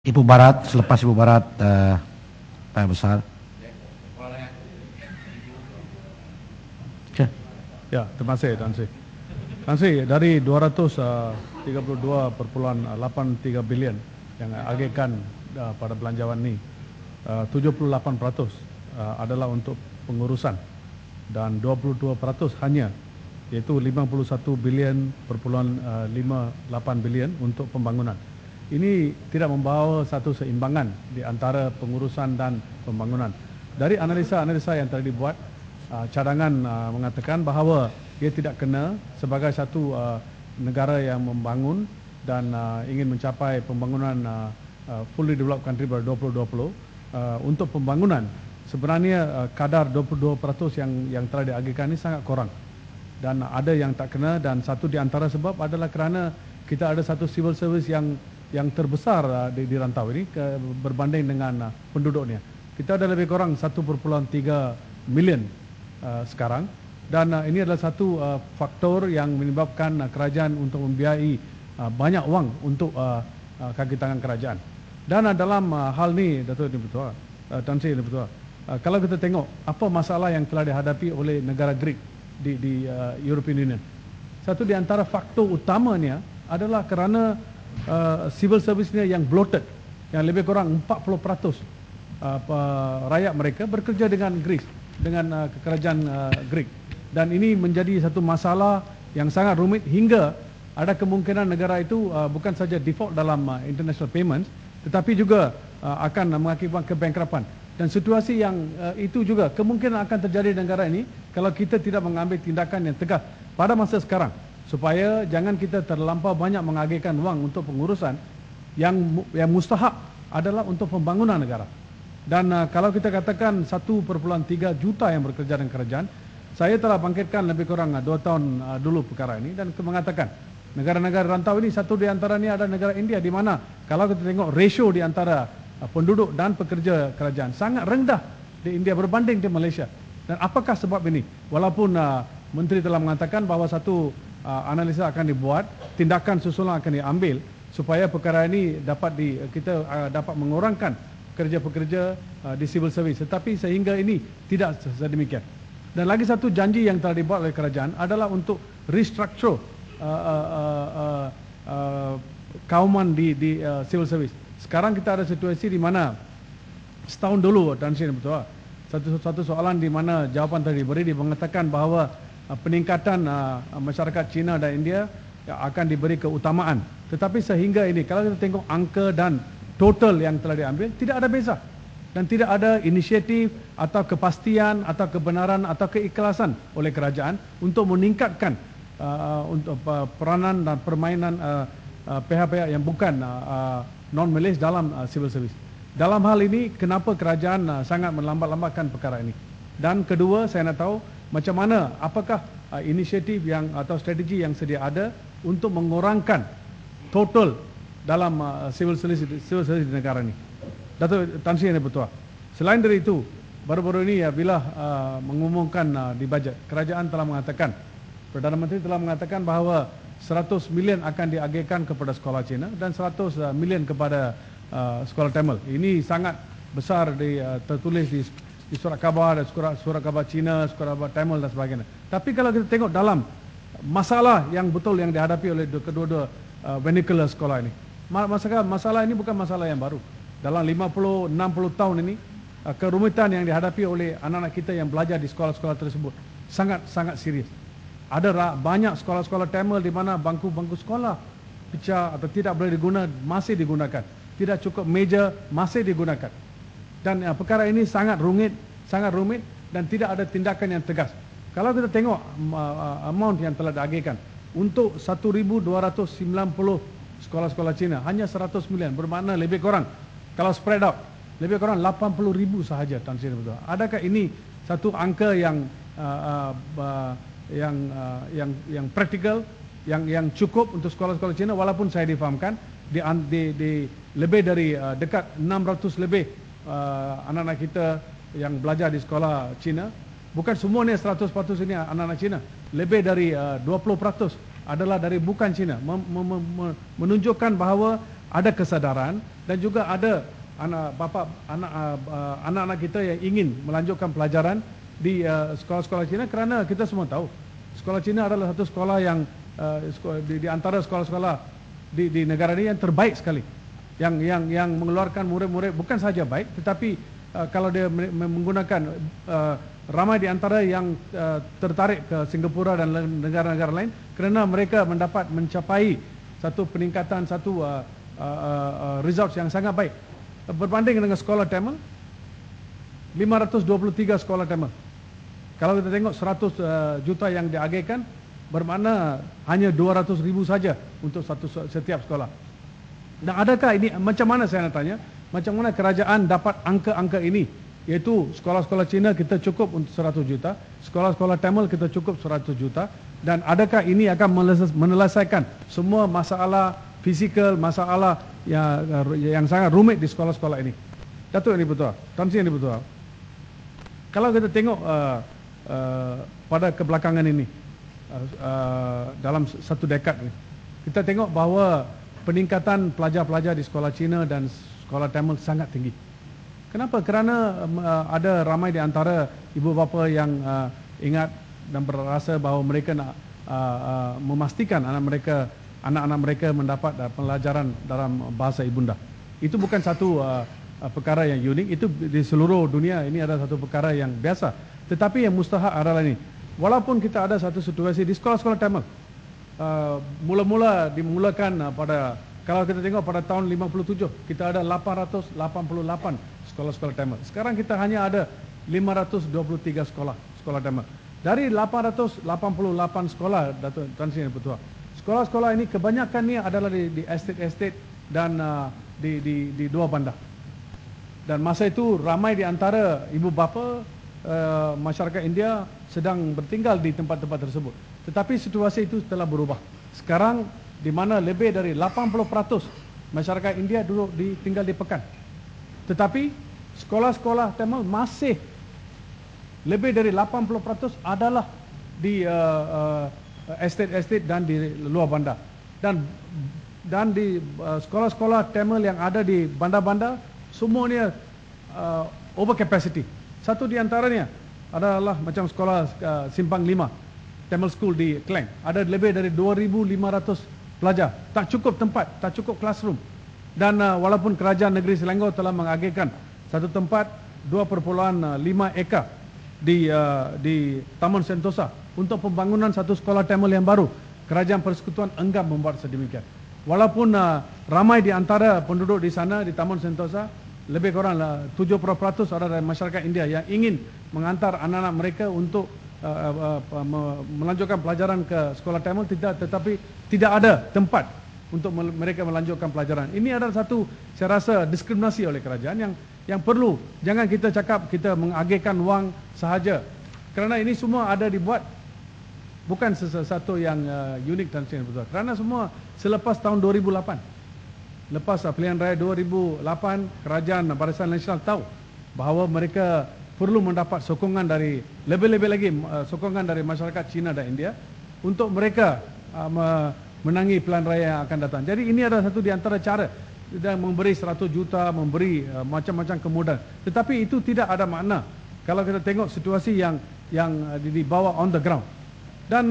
Ibu Barat, selepas Ibu Barat, Pak Besar. Ya, terima kasih Tan Sri. Tan Sri, dari 232,83 bilion yang agihkan pada belanjawan ini, 78% adalah untuk pengurusan dan 22% hanya, iaitu 51,58 bilion untuk pembangunan. Ini tidak membawa satu seimbangan di antara pengurusan dan pembangunan. Dari analisa-analisa yang telah dibuat, cadangan mengatakan bahawa ia tidak kena sebagai satu negara yang membangun dan ingin mencapai pembangunan fully developed country pada 2020. Untuk pembangunan, sebenarnya kadar 22% yang telah diagihkan ini sangat kurang. Dan ada yang tak kena, dan satu di antara sebab adalah kerana kita ada satu civil service yang terbesar di rantau ini berbanding dengan penduduknya. Kita ada lebih kurang 1,3 million sekarang, dan ini adalah satu faktor yang menyebabkan kerajaan untuk membiayai banyak wang untuk kaki tangan kerajaan. Dan dalam hal ini, Datuk Dipertua, Tan Sri Dipertua, kalau kita tengok apa masalah yang telah dihadapi oleh negara Greek di European Union, satu di antara faktor utamanya adalah kerana civil service-nya yang bloated, yang lebih kurang 40% rakyat mereka bekerja dengan Greece, dengan kerajaan Greek. Dan ini menjadi satu masalah yang sangat rumit hingga ada kemungkinan negara itu bukan saja default dalam international payments, tetapi juga akan mengakibatkan kebankrapan. Dan situasi yang itu juga kemungkinan akan terjadi di negara ini kalau kita tidak mengambil tindakan yang tegas pada masa sekarang, supaya jangan kita terlampau banyak mengagihkan wang untuk pengurusan yang mustahak adalah untuk pembangunan negara. Dan kalau kita katakan 1,3 juta yang bekerja dengan kerajaan, saya telah bangkitkan lebih kurang 2 tahun dulu perkara ini dan mengatakan negara-negara rantau ini, satu di antaranya ada negara India, di mana kalau kita tengok ratio di antara penduduk dan pekerja kerajaan sangat rendah di India berbanding di Malaysia. Dan apakah sebab ini? Walaupun Menteri telah mengatakan bahawa satu analisa akan dibuat, tindakan susulan akan diambil supaya perkara ini kita dapat mengurangkan pekerja-pekerja di civil service. Tetapi sehingga ini tidak sedemikian. Dan lagi satu janji yang telah dibuat oleh kerajaan adalah untuk restructure kauman di civil service. Sekarang kita ada situasi di mana setahun dulu, Tan Sri Betul, satu soalan di mana jawapan tadi diberi, mengatakan bahawa peningkatan masyarakat China dan India akan diberi keutamaan. Tetapi sehingga ini, kalau kita tengok angka dan total yang telah diambil, tidak ada beza. Dan tidak ada inisiatif atau kepastian atau kebenaran atau keikhlasan oleh kerajaan untuk meningkatkan untuk peranan dan permainan pihak-pihak yang bukan non-Malays dalam civil service. Dalam hal ini, kenapa kerajaan sangat melambat-lambatkan perkara ini? Dan kedua, saya nak tahu macam mana, apakah inisiatif atau strategi yang sedia ada untuk mengurangkan total dalam civil service di negara ini. Datuk Tan Sri Betul. Selain dari itu, baru-baru ini bila mengumumkan di bajet, kerajaan telah mengatakan, Perdana Menteri telah mengatakan bahawa 100 million akan diagihkan kepada sekolah Cina dan 100 million kepada sekolah Tamil. Ini sangat besar tertulis di surat khabar, surat khabar Cina, surat khabar Tamil dan sebagainya. Tapi kalau kita tengok dalam masalah yang betul yang dihadapi oleh kedua-dua vernacular sekolah ini, masalah ini bukan masalah yang baru. Dalam 50-60 tahun ini, kerumitan yang dihadapi oleh anak-anak kita yang belajar di sekolah-sekolah tersebut sangat serius. Ada banyak sekolah-sekolah Tamil di mana bangku-bangku sekolah pecah atau tidak boleh masih digunakan. Tidak cukup meja, masih digunakan. Dan perkara ini sangat rumit dan tidak ada tindakan yang tegas. Kalau kita tengok amount yang telah diagihkan untuk 1,290 sekolah-sekolah Cina, hanya 100 million, bermakna lebih kurang, kalau spread out, lebih kurang 80,000 sahaja, Tan Sri Betul. Adakah ini satu angka yang praktikal, yang cukup untuk sekolah-sekolah Cina? Walaupun saya difahamkan di lebih dari dekat 600 lebih anak-anak kita yang belajar di sekolah Cina, bukan semuanya 100% ini anak-anak Cina, lebih dari 20% adalah dari bukan Cina, menunjukkan bahawa ada kesadaran dan juga ada anak-anak kita yang ingin melanjutkan pelajaran di sekolah-sekolah Cina, kerana kita semua tahu sekolah Cina adalah satu sekolah yang di antara sekolah-sekolah di negara ini yang terbaik sekali, yang mengeluarkan murid-murid bukan saja baik, tetapi kalau dia menggunakan ramai di antara yang tertarik ke Singapura dan negara-negara lain kerana mereka mendapat mencapai satu peningkatan, satu results yang sangat baik. Berbanding dengan sekolah Tamil, 523 sekolah Tamil. Kalau kita tengok 100 juta yang diagihkan, bermakna hanya 200,000 saja untuk setiap sekolah. Dan adakah ini, macam mana saya nak tanya, macam mana kerajaan dapat angka-angka ini? Iaitu sekolah-sekolah Cina kita cukup untuk 100 juta, sekolah-sekolah Tamil kita cukup 100 juta, dan adakah ini akan menyelesaikan semua masalah fizikal, masalah yang sangat rumit di sekolah-sekolah ini? Datuk Yang Dipertua, Tan Sri Yang Dipertua, kalau kita tengok pada kebelakangan ini, dalam satu dekad ini, kita tengok bahawa peningkatan pelajar-pelajar di sekolah Cina dan sekolah Tamil sangat tinggi. Kenapa? Kerana ada ramai di antara ibu bapa yang ingat dan berasa bahawa mereka nak memastikan anak-anak mereka mendapat pelajaran dalam bahasa ibunda. Itu bukan satu perkara yang unik, itu di seluruh dunia ini adalah satu perkara yang biasa. Tetapi yang mustahak adalah ini. Walaupun kita ada satu situasi di sekolah-sekolah Tamil, mula-mula dimulakan pada, kalau kita tengok pada tahun 57, kita ada 888 sekolah-sekolah Tamil. Sekarang kita hanya ada 523 sekolah Tamil. Dari 888 sekolah, Datuk Tan Sri Yang Dipertua, sekolah-sekolah ini kebanyakannya adalah di estate-estate dan di dua bandar. Dan masa itu ramai di antara ibu bapa masyarakat India sedang bertinggal di tempat-tempat tersebut. Tetapi situasi itu telah berubah. Sekarang di mana lebih dari 80% masyarakat India tinggal di pekan. Tetapi sekolah-sekolah Tamil masih lebih dari 80% adalah di estate-estate dan di luar bandar. Dan di sekolah-sekolah Tamil yang ada di bandar-bandar, semuanya over capacity. Satu di antaranya adalah macam sekolah Simpang 5 Tamil School di Klang. Ada lebih dari 2,500 pelajar. Tak cukup tempat, tak cukup classroom. Dan walaupun kerajaan negeri Selangor telah mengagihkan satu tempat 2,5 ekar di Taman Sentosa untuk pembangunan satu sekolah Tamil yang baru, kerajaan persekutuan enggan membuat sedemikian. Walaupun ramai di antara penduduk di sana di Taman Sentosa, lebih kurang 70% adalah dari masyarakat India yang ingin mengantar anak-anak mereka untuk melanjutkan pelajaran ke sekolah Tamil, tetapi tidak ada tempat untuk mereka melanjutkan pelajaran. Ini adalah satu, saya rasa, diskriminasi oleh kerajaan yang perlu. Jangan kita cakap kita mengagihkan wang sahaja, kerana ini semua ada dibuat bukan sesuatu yang unik dan betul. Kerana semua selepas tahun 2008. Lepas pilihan raya 2008, kerajaan Barisan Nasional tahu bahawa mereka perlu mendapat sokongan dari, lebih-lebih lagi sokongan dari masyarakat Cina dan India untuk mereka menangi pilihan raya yang akan datang. Jadi ini adalah satu di antara cara dan memberi 100 juta, memberi macam-macam kemudahan. Tetapi itu tidak ada makna kalau kita tengok situasi yang dibawa on the ground. Dan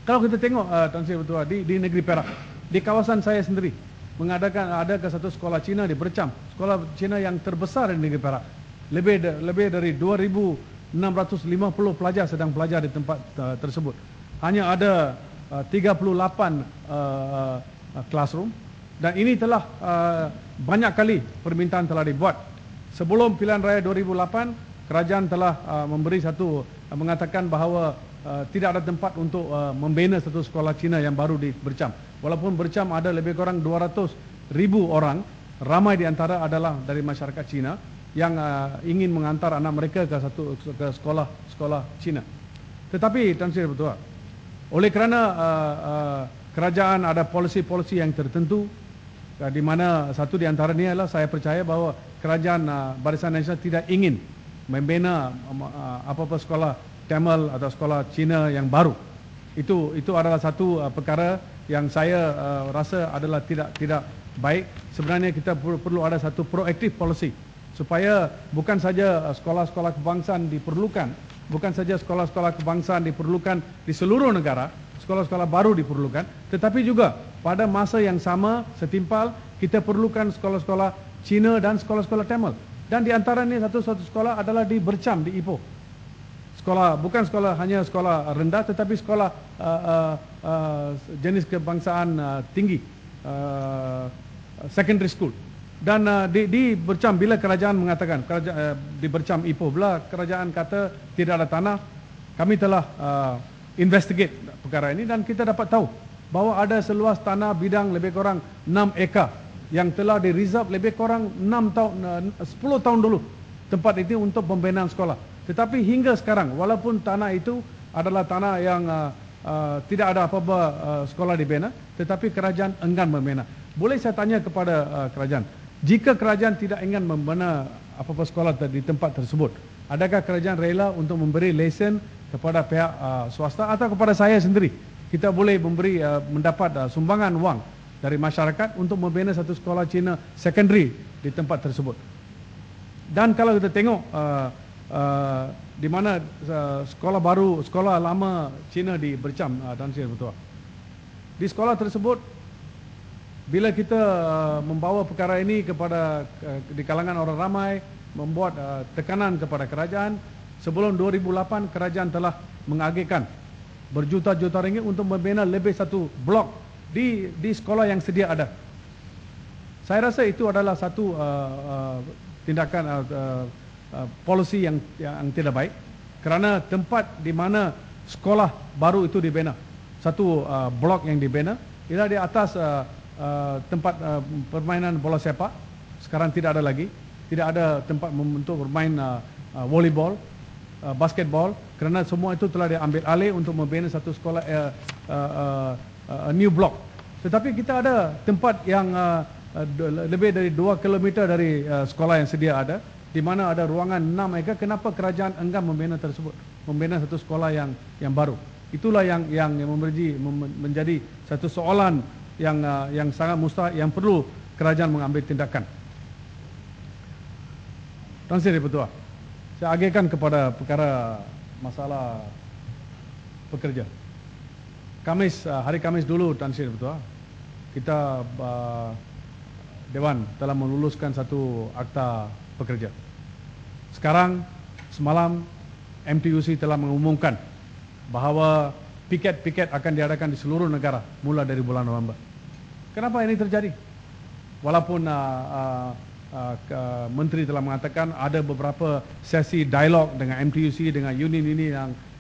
kalau kita tengok Tan Sri Yang Dipertua di negeri Perak, di kawasan saya sendiri, ada ke satu sekolah Cina di Bercam, sekolah Cina yang terbesar di negeri Perak. Lebih dari 2,650 pelajar sedang belajar di tempat tersebut. Hanya ada 38 classroom, dan ini telah banyak kali permintaan telah dibuat. Sebelum pilihan raya 2008, kerajaan telah mengatakan bahawa tidak ada tempat untuk membina satu sekolah Cina yang baru di Bercam. Walaupun Bercam ada lebih kurang 200,000 orang, ramai di antara adalah dari masyarakat Cina yang ingin mengantar anak mereka ke sekolah Cina. Tetapi Tan Sri Yang Dipertua, oleh kerana kerajaan ada polisi-polisi yang tertentu, di mana satu di antaranya adalah saya percaya bahawa kerajaan Barisan Nasional tidak ingin membina apa-apa sekolah Tamil atau sekolah Cina yang baru. Itu adalah satu perkara yang saya rasa adalah tidak baik. Sebenarnya kita perlu ada satu proaktif policy supaya bukan saja sekolah-sekolah kebangsaan diperlukan, bukan saja sekolah-sekolah kebangsaan diperlukan di seluruh negara, sekolah-sekolah baru diperlukan, tetapi juga pada masa yang sama setimpal kita perlukan sekolah-sekolah Cina dan sekolah-sekolah Tamil. Dan di antaranya satu sekolah adalah di Bercam, di Ipoh. Sekolah bukan sekolah hanya sekolah rendah, tetapi sekolah jenis kebangsaan tinggi, secondary school. Dan di Bercam, bila kerajaan mengatakan, di Bercam Ipoh, bila kerajaan kata tidak ada tanah, kami telah investigate perkara ini dan kita dapat tahu bahawa ada seluas tanah bidang lebih kurang 6 ekar yang telah di reserve lebih kurang 10 tahun dulu tempat itu untuk pembinaan sekolah. Tetapi hingga sekarang, walaupun tanah itu adalah tanah yang tidak ada apa-apa sekolah dibina, tetapi kerajaan enggan membina. Boleh saya tanya kepada kerajaan, jika kerajaan tidak ingin membina apa-apa sekolah di tempat tersebut, adakah kerajaan rela untuk memberi lesen kepada pihak swasta atau kepada saya sendiri? Kita boleh mendapat sumbangan wang dari masyarakat untuk membina satu sekolah Cina secondary di tempat tersebut. Dan kalau kita tengok di mana sekolah baru, sekolah lama Cina di Bercam, dan saya betul. Di sekolah tersebut, bila kita membawa perkara ini kepada di kalangan orang ramai, membuat tekanan kepada kerajaan, sebelum 2008 kerajaan telah mengagihkan berjuta-juta ringgit untuk membina lebih satu blok di sekolah yang sedia ada. Saya rasa itu adalah satu tindakan polisi yang tidak baik, kerana tempat di mana sekolah baru itu dibina, satu blok yang dibina, ialah di atas tempat permainan bola sepak. Sekarang tidak ada lagi, tidak ada tempat untuk bermain volleyball, basketball, kerana semua itu telah diambil alih untuk membina satu sekolah new block. Tetapi kita ada tempat yang lebih dari 2 km dari sekolah yang sedia ada, di mana ada ruangan 6 ekar. Kenapa kerajaan enggan membina tersebut, membina satu sekolah yang baru? Itulah yang menjadi satu soalan yang sangat mustahil, yang perlu kerajaan mengambil tindakan. Tuan Sri Ketua, saya agihkan kepada perkara masalah pekerja. Hari Khamis dulu, Tuan Sri Ketua, kita Dewan telah meluluskan satu akta pekerja. Sekarang, semalam MTUC telah mengumumkan bahawa piket-piket akan diadakan di seluruh negara mula dari bulan November. Kenapa ini terjadi? Walaupun Menteri telah mengatakan ada beberapa sesi dialog dengan MTUC, dengan union ini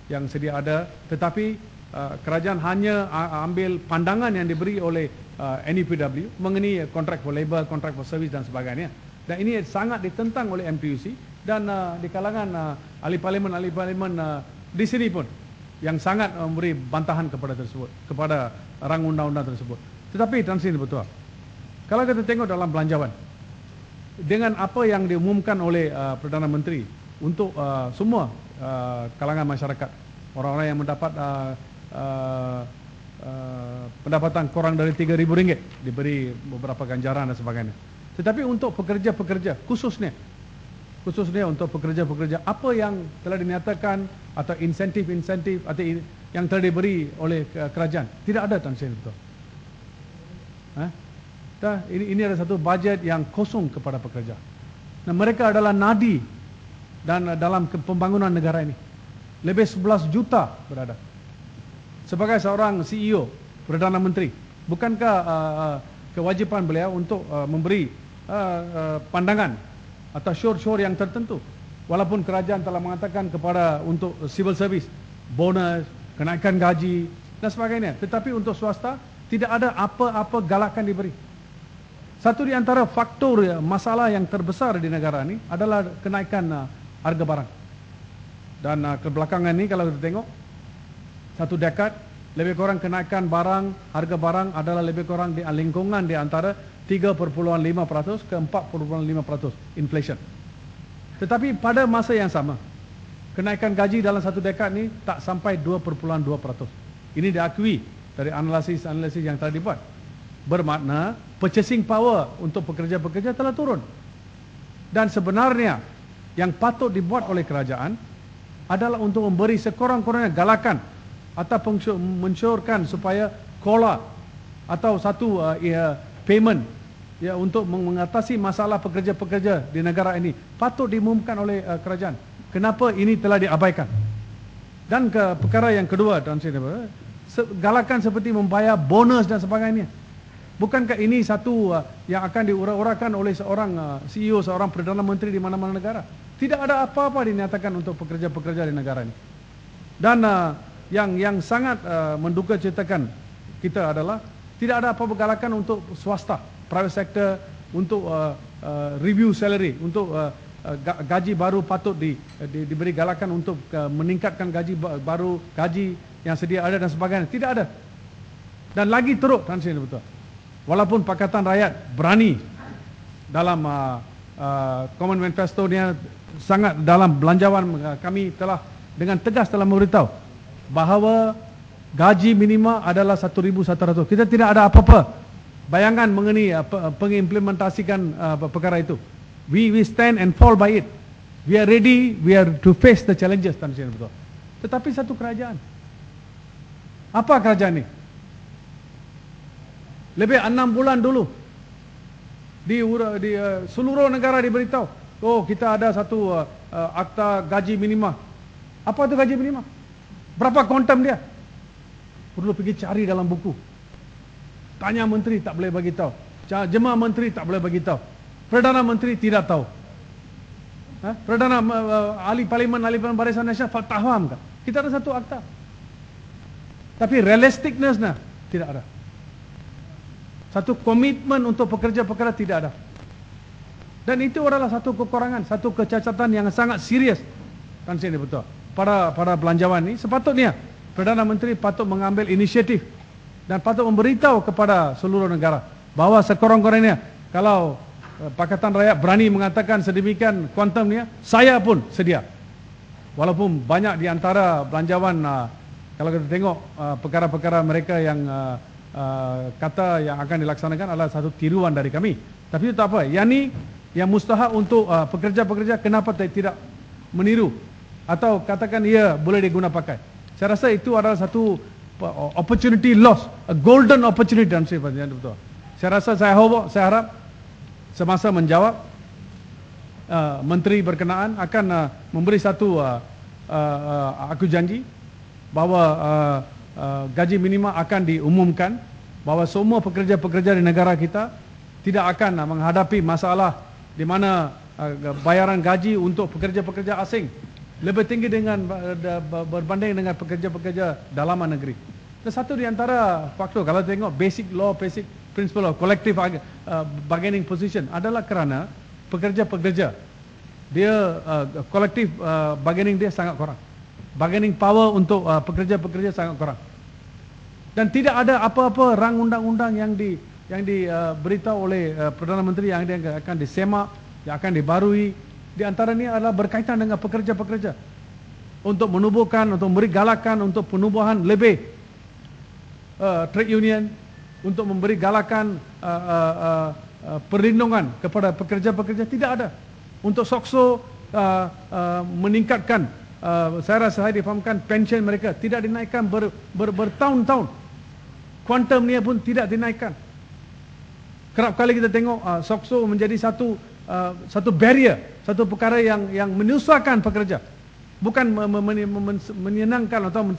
yang sedia ada, tetapi kerajaan hanya ambil pandangan yang diberi oleh NUPW mengenai kontrak for labor, kontrak for service dan sebagainya. Dan ini sangat ditentang oleh MTUC dan di kalangan ahli parlimen di sini pun yang sangat memberi bantahan kepada rang undang-undang tersebut. Tetapi Tan Sri betul, kalau kita tengok dalam belanjawan, dengan apa yang diumumkan oleh Perdana Menteri untuk semua kalangan masyarakat, orang-orang yang mendapat pendapatan kurang dari RM3,000 diberi beberapa ganjaran dan sebagainya. Tetapi untuk pekerja-pekerja, khususnya untuk pekerja-pekerja, apa yang telah dinyatakan atau insentif-insentif atau yang telah diberi oleh kerajaan, tidak ada, Tan Sri betul. Ini adalah satu bajet yang kosong kepada pekerja. Nah, mereka adalah nadi dan dalam pembangunan negara ini. Lebih 11 juta berada. Sebagai seorang CEO, Perdana Menteri, bukankah kewajipan beliau untuk memberi pandangan atau syur-syur yang tertentu? Walaupun kerajaan telah mengatakan kepada untuk civil service, bonus, kenaikan gaji dan sebagainya. Tetapi untuk swasta, tidak ada apa-apa galakan diberi. Satu di antara faktor masalah yang terbesar di negara ini adalah kenaikan harga barang. Dan kebelakangan ini kalau kita tengok, satu dekad, lebih kurang kenaikan barang, harga barang adalah lebih kurang di lingkungan di antara 3.5% ke 4.5% inflation. Tetapi pada masa yang sama, kenaikan gaji dalam satu dekad ini tak sampai 2.2%. Ini diakui dari analisis yang telah dibuat, bermakna purchasing power untuk pekerja-pekerja telah turun. Dan sebenarnya yang patut dibuat oleh kerajaan adalah untuk memberi sekurang-kurangnya galakan atau mensyorkan supaya COLA atau satu payment untuk mengatasi masalah pekerja-pekerja di negara ini patut diumumkan oleh kerajaan. Kenapa ini telah diabaikan? Dan perkara yang kedua, galakan seperti membayar bonus dan sebagainya. Bukankah ini satu yang akan diurah-urahkan oleh seorang CEO, seorang Perdana Menteri di mana-mana negara? Tidak ada apa-apa dinyatakan untuk pekerja-pekerja di negara ini. Dan yang sangat menduka citakan kita adalah tidak ada apa-apa galakan untuk swasta, private sector, untuk review salary, untuk gaji baru patut diberi galakan untuk meningkatkan gaji baru, gaji yang sedia ada dan sebagainya. Tidak ada. Dan lagi teruk, betul. Walaupun Pakatan Rakyat berani dalam Common Manifesto nya sangat dalam belanjawan, kami telah dengan tegas telah memberitahu bahawa gaji minima adalah 1,100. Kita tidak ada apa-apa bayangan mengenai pengimplementasikan perkara itu. We stand and fall by it. We are ready, we are to face the challenges, betul. Tetapi satu kerajaan. Apa kerajaan ini? Lebih 6 bulan dulu di seluruh negara diberitahu, oh kita ada satu akta gaji minima. Apa itu gaji minima? Berapa kuantum dia? Perlu pergi cari dalam buku. Tanya menteri tak boleh bagi tahu. Jemaah menteri tak boleh bagi tahu. Perdana Menteri tidak tahu. Perdana ahli parlimen Barisan Nasional tak faham kan? Kita ada satu akta. Tapi realisticness tidak ada. Satu komitmen untuk pekerja-pekerja tidak ada. Dan itu adalah satu kekurangan, satu kecacatan yang sangat serius. Kan sini betul. Para belanjawan ini sepatutnya Perdana Menteri patut mengambil inisiatif dan patut memberitahu kepada seluruh negara bahawa sekurang-kurangnya kalau Pakatan Rakyat berani mengatakan sedemikian kuantumnya, saya pun sedia. Walaupun banyak di antara belanjawan, kalau kita tengok perkara-perkara mereka yang kata yang akan dilaksanakan adalah satu tiruan dari kami. Tapi itu tak apa. Yang ni yang mustahak untuk pekerja-pekerja, kenapa tidak meniru atau katakan ia boleh diguna pakai. Saya rasa itu adalah satu opportunity loss, a golden opportunity dalam sifat yang betul. Saya rasa saya harap semasa menjawab menteri berkenaan akan memberi satu aku janji bahawa gaji minima akan diumumkan, bahawa semua pekerja-pekerja di negara kita tidak akan menghadapi masalah di mana bayaran gaji untuk pekerja-pekerja asing lebih tinggi dengan berbanding dengan pekerja-pekerja dalaman negeri. Dan satu di antara faktor kalau tengok basic principle of collective bargaining position adalah kerana pekerja-pekerja dia collective bargaining dia sangat kurang. Bargaining power untuk pekerja-pekerja sangat kurang. Dan tidak ada apa-apa rang undang-undang yang diberitahu oleh Perdana Menteri yang akan disemak, yang akan dibarui. Di antaranya adalah berkaitan dengan pekerja-pekerja untuk menubuhkan, untuk memberi galakan untuk penubuhan lebih trade union, untuk memberi galakan perlindungan kepada pekerja-pekerja. Tidak ada. Untuk SOXO meningkatkan, saya rasa saya difahamkan pension mereka tidak dinaikkan bertahun-tahun. Kuantumnya pun tidak dinaikkan. Kerap kali kita tengok SOXO menjadi satu barrier, satu perkara yang menyusahkan pekerja. Bukan menyenangkan atau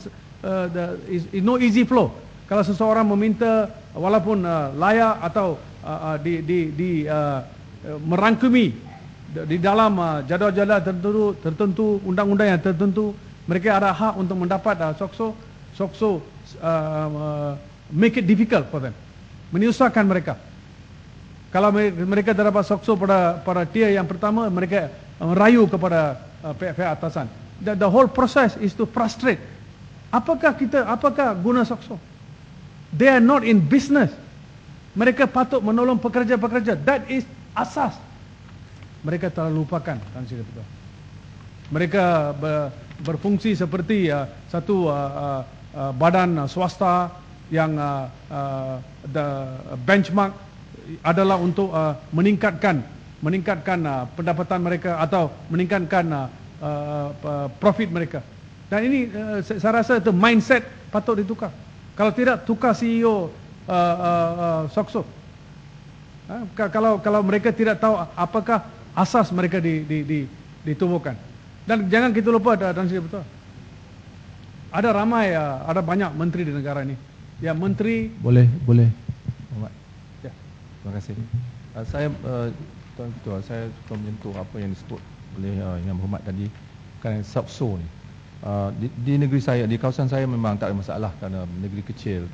no easy flow. Kalau seseorang meminta walaupun layak atau merangkumi di dalam jadual-jadual tertentu, undang-undang yang tertentu, mereka ada hak untuk mendapat SOXO make it difficult for them, menyusahkan mereka. Kalau mereka dapat SOXO pada tier yang pertama, mereka merayu kepada pihak atasan. The whole process is to frustrate. Apakah guna SOXO? They are not in business. Mereka patut menolong pekerja-pekerja. That is asas. Mereka telah lupakan. Mereka berfungsi seperti satu badan swasta yang the benchmark adalah untuk meningkatkan pendapatan mereka atau meningkatkan profit mereka. Dan ini saya rasa itu mindset patut ditukar. Kalau tidak, tukar CEO SOXO. Kalau mereka tidak tahu apakah asas mereka ditubuhkan. Dan jangan kita lupa, dan saya betul, ada ramai, ada banyak menteri di negara ini. Ya, menteri. Boleh. Muhammad. Ya. Terima kasih. Saya Tuan Ketua, saya suka menyentuh apa yang disebut oleh Yang Berhormat tadi, kan SOXO ni. Di negeri saya, di kawasan saya memang tak ada masalah kerana negeri kecil,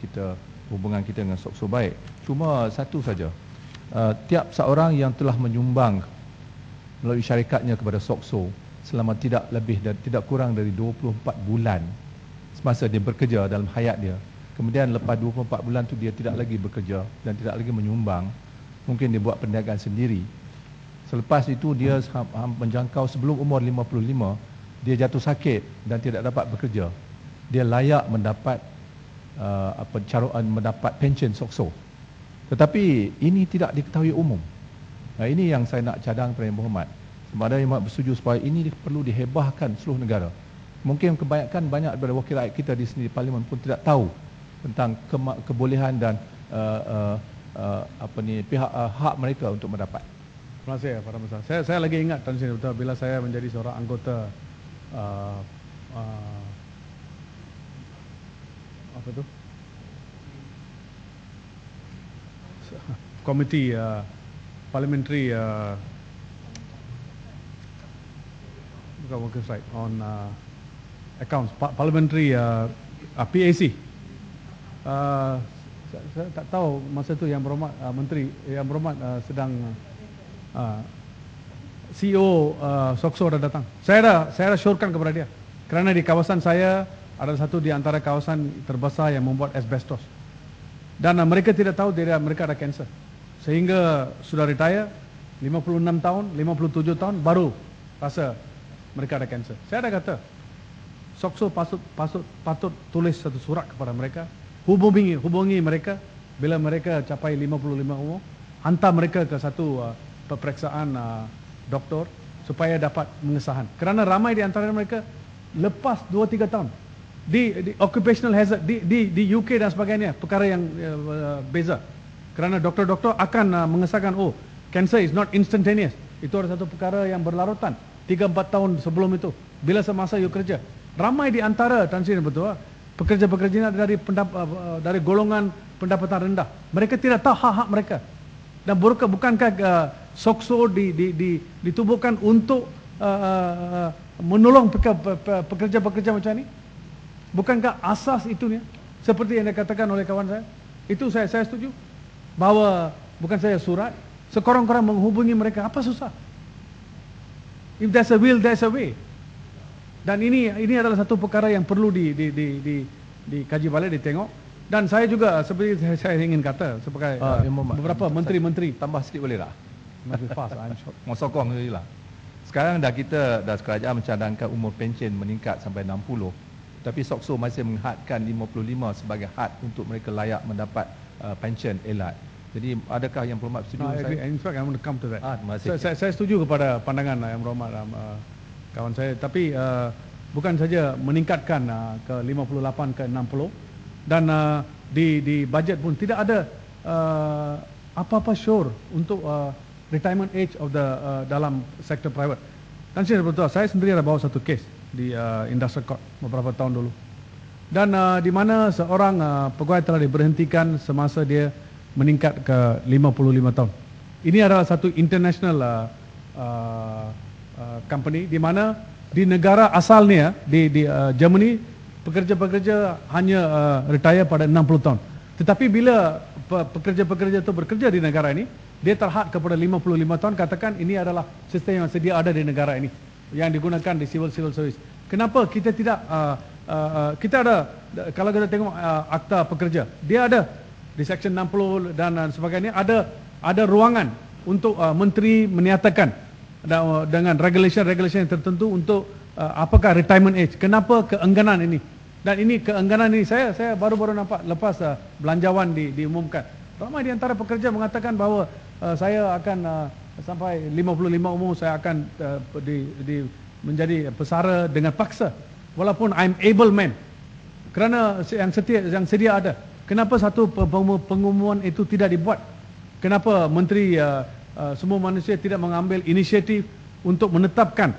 hubungan kita dengan SOXO baik. Cuma satu saja, tiap seorang yang telah menyumbang melalui syarikatnya kepada SOXO selama tidak lebih dan tidak kurang dari 24 bulan semasa dia bekerja dalam hayat dia, kemudian lepas 24 bulan tu dia tidak lagi bekerja dan tidak lagi menyumbang, mungkin dia buat perniagaan sendiri. Selepas itu dia menjangkau sebelum umur 55, dia jatuh sakit dan tidak dapat bekerja, dia layak mendapat mendapat pension SOXO. Tetapi ini tidak diketahui umum. Ini yang saya nak cadang kepada Yang Berhormat. Sama ada Yang Berhormat bersetuju supaya ini perlu dihebahkan seluruh negara. Mungkin kebanyakan banyak daripada wakil rakyat kita di sini di Parlimen pun tidak tahu tentang kebolehan dan hak mereka untuk mendapat. Terima kasih, Pak Ramazan. Saya lagi ingat Tan Sri betul bila saya menjadi seorang anggota komiti parliamentary on accounts, parliamentary PAC. Saya tak tahu masa itu Yang Berhormat Menteri Yang Berhormat sedang CEO SOXO dah datang. Saya dah syorkan kepada dia kerana di kawasan saya ada satu di antara kawasan terbesar yang membuat asbestos. Dan mereka tidak tahu mereka ada kanser. Sehingga sudah retire 56 tahun, 57 tahun baru rasa mereka ada kanser. Saya dah kata SOXO patut tulis satu surat kepada mereka, hubungi mereka bila mereka capai 55 umur, hantar mereka ke satu peperiksaan doktor supaya dapat mengesahan. Kerana ramai di antara mereka lepas 2-3 tahun di occupational hazard di UK dan sebagainya, perkara yang beza. Kerana doktor-doktor akan mengesahkan, cancer is not instantaneous. Itu ada satu perkara yang berlarutan 3-4 tahun sebelum itu. Bila semasa you kerja, ramai di antara Tan Sri betul, pekerja-pekerja dari golongan pendapatan rendah. Mereka tidak tahu hak-hak mereka. Dan bukankah SOXO ditubuhkan untuk menolong pekerja-pekerja macam ini? Bukankah asas itu ni, seperti yang dikatakan oleh kawan saya, itu saya setuju. Bahawa bukan saya surat, sekorang-korang menghubungi mereka, apa susah? If there's a will, there's a way. Dan ini adalah satu perkara yang perlu dikaji balik, ditengok. Dan saya juga seperti saya ingin kata sebagai beberapa menteri-menteri, tambah sedikit boleh tak? must be fast, I'm sure. Mau sokong je lah. Sekarang dah kerajaan mencadangkan umur pension meningkat sampai 60. Tapi SOXO masih menghadkan 55 sebagai had untuk mereka layak mendapat pension elat. Jadi adakah Yang Berhormat setuju? In fact, I want to come to that. Terima kasih. Saya setuju kepada pandangan Yang Berhormat kawan saya. Tapi bukan saja meningkatkan ke 58 ke 60 dan di bajet pun tidak ada apa-apa sure untuk retirement age of the dalam sektor private. Dan betul, saya sendiri ada bawa satu kes di Industrial Court beberapa tahun dulu. Dan di mana seorang pegawai telah diberhentikan semasa dia meningkat ke 55 tahun. Ini adalah satu international company di mana di negara asalnya di Germany pekerja-pekerja hanya retire pada 60 tahun. Tetapi bila pekerja-pekerja itu bekerja di negara ini, dia terhad kepada 55 tahun, katakan ini adalah sistem yang sedia ada di negara ini yang digunakan di civil service. Kenapa kita tidak kita ada, kalau kita tengok akta pekerja, dia ada di section 60 dan sebagainya, ada ruangan untuk menteri menyatakan dengan regulation yang tertentu untuk apakah retirement age. Kenapa keengganan ini? Dan ini keengganan ini saya baru-baru nampak lepas belanjawan diumumkan. Ramai di antara pekerja mengatakan bahawa saya akan sampai 55 umur saya akan menjadi pesara dengan paksa. Walaupun I'm able man. Kerana yang sedia ada. Kenapa satu pengumuman itu tidak dibuat? Kenapa Menteri Semua Manusia tidak mengambil inisiatif untuk menetapkan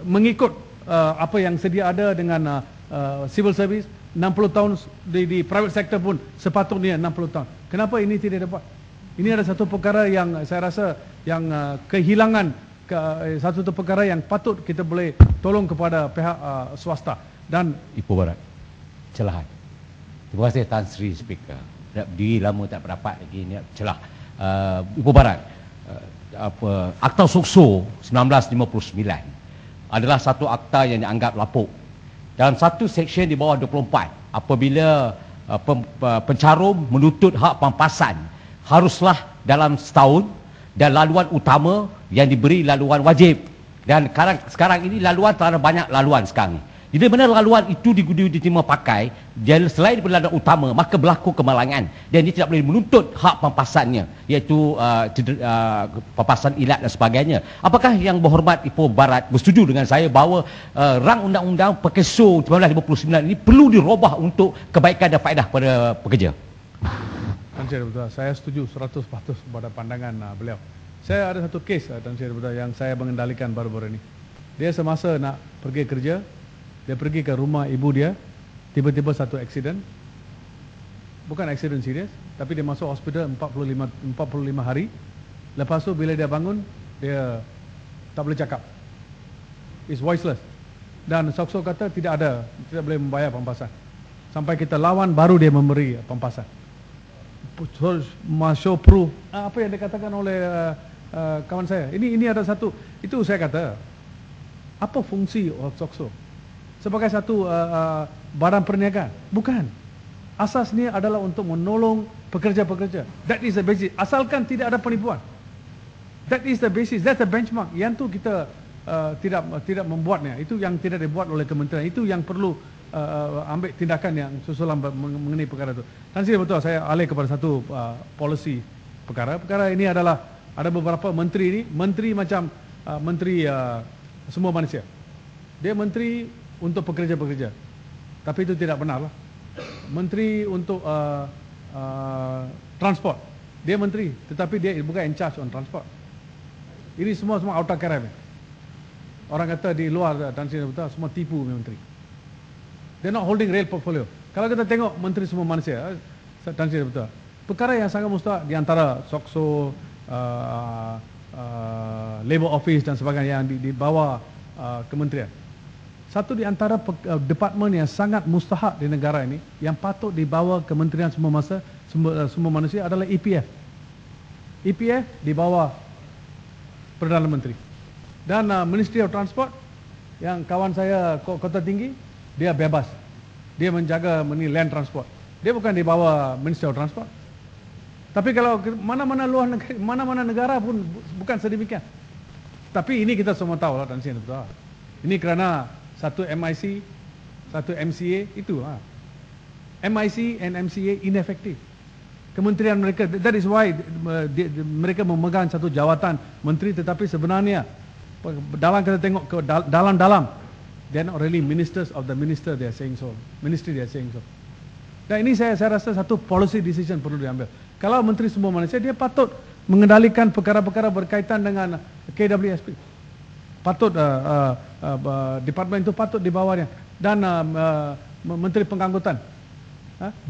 mengikut apa yang sedia ada dengan civil service 60 tahun di private sector pun sepatutnya 60 tahun. Kenapa ini tidak dapat? Ini ada satu perkara yang saya rasa yang kehilangan satu perkara yang patut kita boleh tolong kepada pihak swasta dan Ipoh Barat. Celahan. Terima kasih Tan Sri Speaker. Dah berdiri lama tak dapat lagi ni celah. Ipoh Barat. Akta Sokso 1959 adalah satu akta yang dianggap lapuk. Dalam satu seksyen di bawah 24, apabila pencarum menuntut hak pampasan, haruslah dalam setahun dan laluan utama yang diberi laluan wajib. Dan sekarang ini laluan terlalu banyak laluan sekarang ni. Jadi mana laluan itu diterima pakai, dan selain daripada laluan utama, maka berlaku kemalangan. Dan dia tidak boleh menuntut hak pampasannya, iaitu pampasan ilat dan sebagainya. Apakah yang berhormat Ipoh Barat bersetuju dengan saya bahawa rang undang-undang Perkeso 1959 ini perlu dirubah untuk kebaikan dan faedah pada pekerja? Tan Sri betul. Saya setuju 100% kepada pandangan beliau. Saya ada satu kes Tan Sri betul yang saya mengendalikan baru-baru ini. Dia semasa nak pergi kerja, dia pergi ke rumah ibu dia, tiba-tiba satu aksiden. Bukan aksiden serius, tapi dia masuk hospital 45 hari. Lepas tu bila dia bangun, dia tak boleh cakap. Is voiceless. Dan Sokso kata tidak boleh membayar pampasan. Sampai kita lawan baru dia memberi pampasan. Show proof apa yang dikatakan oleh kawan saya. Ini ada satu, itu saya kata, apa fungsi Sokso? Sebagai satu barang perniagaan? Bukan. Asasnya adalah untuk menolong pekerja-pekerja. That is the basis. Asalkan tidak ada penipuan. That is the basis. That's the benchmark. Yang tu kita tidak membuatnya. Itu yang tidak dibuat oleh kementerian. Itu yang perlu ambil tindakan yang susulan mengenai perkara itu. Dan saya betul, saya alih kepada satu policy perkara. Perkara ini adalah ada beberapa menteri ini. Menteri macam Menteri Semua Manusia. Dia menteri untuk pekerja-pekerja. Tapi itu tidak benar lah. Menteri untuk transport. Dia menteri, tetapi dia bukan in charge on transport. Ini semua autocrat. Orang kata di luar Tan Sri betul, semua tipu menteri. They're not holding real portfolio. Kalau kita tengok Menteri Semua Manusia, Tan Sri betul, perkara yang sangat mustahak di antara Sokso, Labour Office dan sebagainya yang di bawah kementerian. Satu di antara departmen yang sangat mustahak di negara ini yang patut dibawa Kementerian Semua Manusia adalah EPF. EPF di bawah Perdana Menteri. Dan Ministry of Transport yang kawan saya Kota Tinggi, dia bebas. Dia menjaga land transport. Dia bukan di bawah Ministry of Transport. Tapi kalau mana-mana luar negara, mana-mana negara pun bukan sedemikian. Tapi ini kita semua tahu lah, Tan Sri betul. Ini kerana satu MIC, satu MCA itu. MIC and MCA ineffective. Kementerian mereka, that is why mereka memegang satu jawatan menteri, tetapi sebenarnya dalam kita tengok ke dalam-dalam, they are not really ministers of the minister, they are saying so. Ministry they are saying so. Dan ini saya rasa satu policy decision perlu diambil. Kalau Menteri Semua Manusia, dia patut mengendalikan perkara-perkara berkaitan dengan KWSP. Patut departmen itu patut di bawahnya. Dan Menteri Pengangkutan,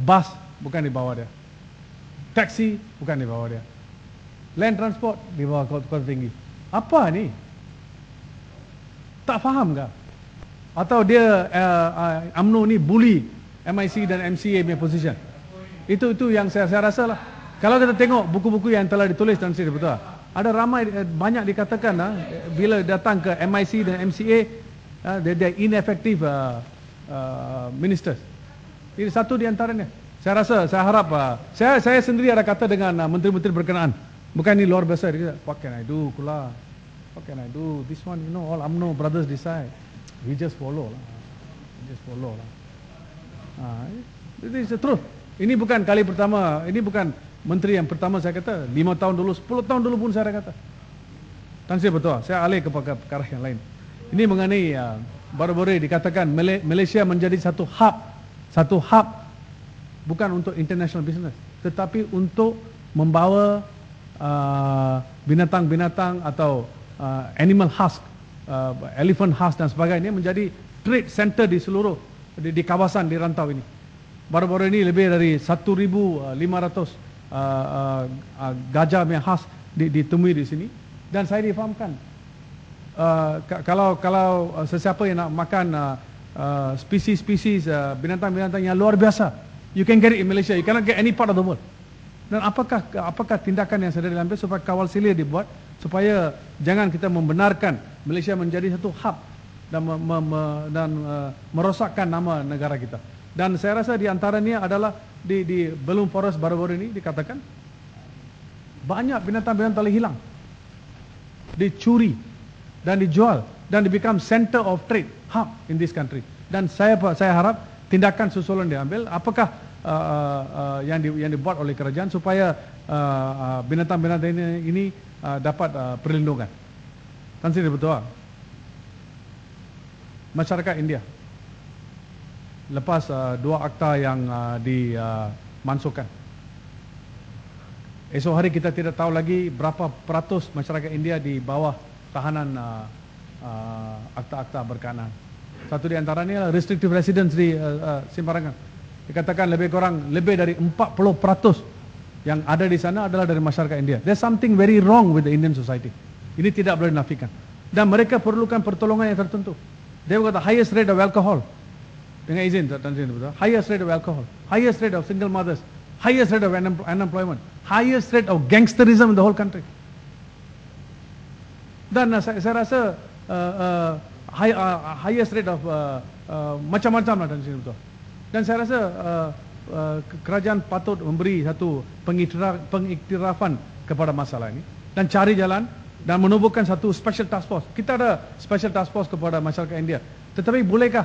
bas bukan di bawah dia, taksi bukan di bawah dia, land transport di bawah Kota Tinggi. Apa ni? Tak faham ke? Atau dia UMNO ni bully MIC dan MCA punya position? Itu yang saya rasa lah. Kalau kita tengok buku-buku yang telah ditulis dan Sri betul, ada ramai banyak dikatakan bila datang ke MIC dan MCA, they ineffective ministers. Ini satu di antaranya. Saya rasa, saya harap, saya sendiri ada kata dengan menteri-menteri berkenaan. Bukan ini luar biasa. Dia kata, what can I do, Kula? What can I do? This one, all UMNO brothers decide. We just follow lah. Ini terus. Ini bukan kali pertama, ini bukan menteri yang pertama saya kata, 5 tahun dulu, 10 tahun dulu pun saya kata. Tan Sri betul, saya alih ke perkara yang lain. Ini mengenai baru-baru dikatakan Malaysia menjadi satu hub bukan untuk international business, tetapi untuk membawa binatang-binatang atau animal husk, elephant husk dan sebagainya menjadi trade center di seluruh di kawasan di rantau ini. Baru-baru ini lebih dari 1,500 gajah yang khas ditemui di sini, dan saya difahamkan kalau sesiapa yang nak makan spesies binatang-binatang yang luar biasa, you can get it in Malaysia, you cannot get any part of the world. Dan apakah tindakan yang sedang diambil supaya kawal silir dibuat supaya jangan kita membenarkan Malaysia menjadi satu hub dan merosakkan nama negara kita. Dan saya rasa di antaranya adalah di Belum Forest baru-baru ini dikatakan banyak binatang-binatang telah hilang, dicuri dan dijual dan become center of trade hub in this country. Dan saya harap tindakan susulan diambil. Apakah yang dibuat oleh kerajaan supaya binatang-binatang ini dapat perlindungan. Tan Sri betul. Masyarakat India lepas 2 akta yang dimansuhkan, esok hari kita tidak tahu lagi berapa peratus masyarakat India di bawah tahanan akta-akta berkenaan. Satu di antaranya restrictive residence di Simbarangan. Dikatakan lebih dari 40% yang ada di sana adalah dari masyarakat India. There's something very wrong with the Indian society. Ini tidak boleh dinafikan. Dan mereka perlukan pertolongan yang tertentu. They've got the highest rate of alcohol. Dengan izin, highest rate of alcohol, highest rate of single mothers, highest rate of unemployment, highest rate of gangsterism in the whole country. Dan saya rasa highest rate of macam-macam lah dan sini betul. Dan saya rasa kerajaan patut memberi satu pengiktirafan kepada masalah ini dan cari jalan dan menubuhkan satu special task force. Kita ada special task force kepada masyarakat India. Tetapi bolehkah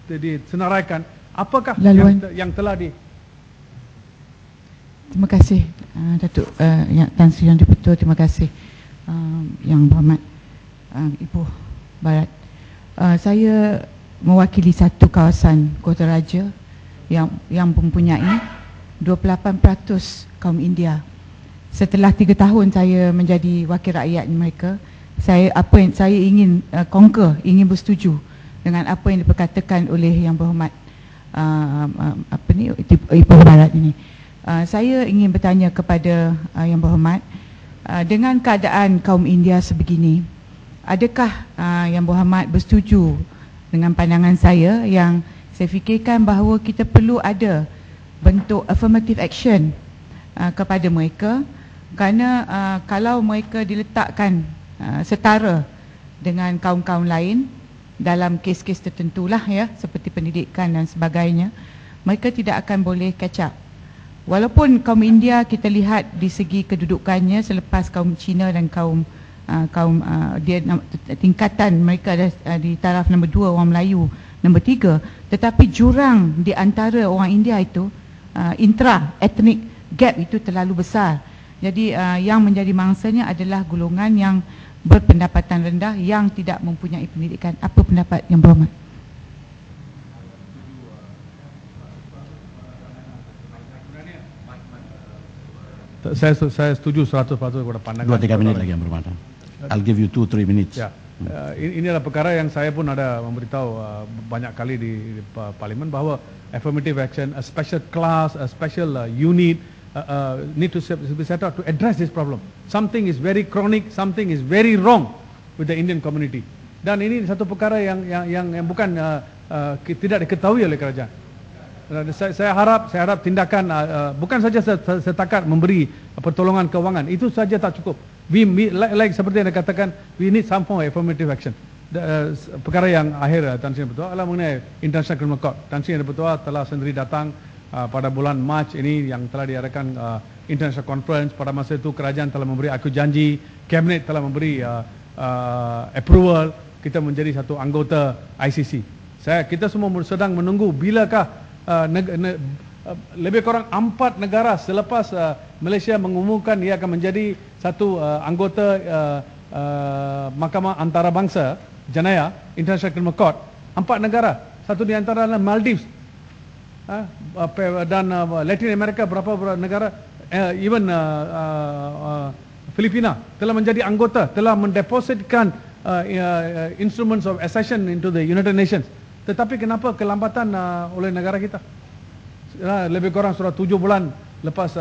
disenaraikan apakah yang telah di... Terima kasih Datuk Tan Sri Yang Dipertua. Terima kasih Yang Berhormat Ibu Barat. Saya mewakili satu kawasan Kota Raja yang mempunyai 28% kaum India. Setelah 3 tahun saya menjadi wakil rakyat mereka, saya ingin ingin bersetuju dengan apa yang diperkatakan oleh Yang Berhormat Ibu Barat ini. Saya ingin bertanya kepada Yang Berhormat, dengan keadaan kaum India sebegini, adakah Yang Berhormat bersetuju dengan pandangan saya yang saya fikirkan bahawa kita perlu ada bentuk affirmative action kepada mereka, kerana kalau mereka diletakkan setara dengan kaum-kaum lain dalam kes-kes tertentulah ya, seperti pendidikan dan sebagainya, mereka tidak akan boleh catch up. Walaupun kaum India kita lihat di segi kedudukannya selepas kaum Cina dan kaum tingkatan mereka ada di taraf nombor 2, orang Melayu nombor 3, tetapi jurang di antara orang India itu intra-ethnic gap itu terlalu besar. Jadi yang menjadi mangsanya adalah golongan yang berpendapatan rendah yang tidak mempunyai pendidikan. Apa pendapat Yang Berhormat? Saya setuju 100% kepada pandangan. 2-3 minit lagi Yang Berhormat. I'll give you 2-3 minutes. Ya. Ini adalah perkara yang saya pun ada memberitahu banyak kali di Parlimen bahawa affirmative action, a special class, a special unit need to be set up to address this problem. Something is very chronic, something is very wrong with the Indian community. Dan ini satu perkara yang bukan tidak diketahui oleh kerajaan. Saya harap tindakan bukan saja setakat memberi pertolongan kewangan, itu saja tak cukup. Like seperti yang dikatakan, we need some form of affirmative action. Perkara yang akhir Tan Sri Yang Dipertua adalah mengenai International Criminal Court. Tan Sri Yang Dipertua telah sendiri datang pada bulan Mac ini yang telah diadakan International Conference. Pada masa itu kerajaan telah memberi aku janji, Cabinet telah memberi approval kita menjadi satu anggota ICC. Kita semua sedang menunggu bilakah lebih kurang 4 negara selepas Malaysia mengumumkan ia akan menjadi satu anggota Mahkamah Antarabangsa Jenayah International Criminal Court. 4 negara, satu di antara adalah Maldives dan Latin America, beberapa negara, even Filipina telah menjadi anggota, telah mendepositkan instruments of accession into the United Nations. Tetapi kenapa kelambatan oleh negara kita? Lebih kurang sudah 7 bulan lepas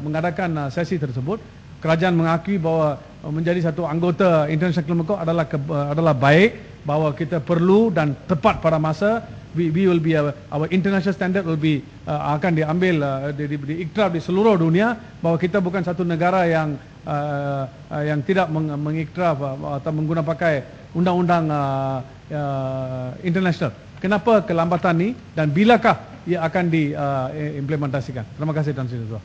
mengadakan sesi tersebut, kerajaan mengakui bahawa menjadi satu anggota International Criminal Court adalah baik, bahawa kita perlu dan tepat pada masa. We will be our international standard will be akan diambil diiktiraf di seluruh dunia, bahawa kita bukan satu negara yang tidak mengiktiraf atau menggunakan pakai undang-undang international. Kenapa kelambatan ini dan bilakah ia akan diimplementasikan? Terima kasih Tan Sri Ketua.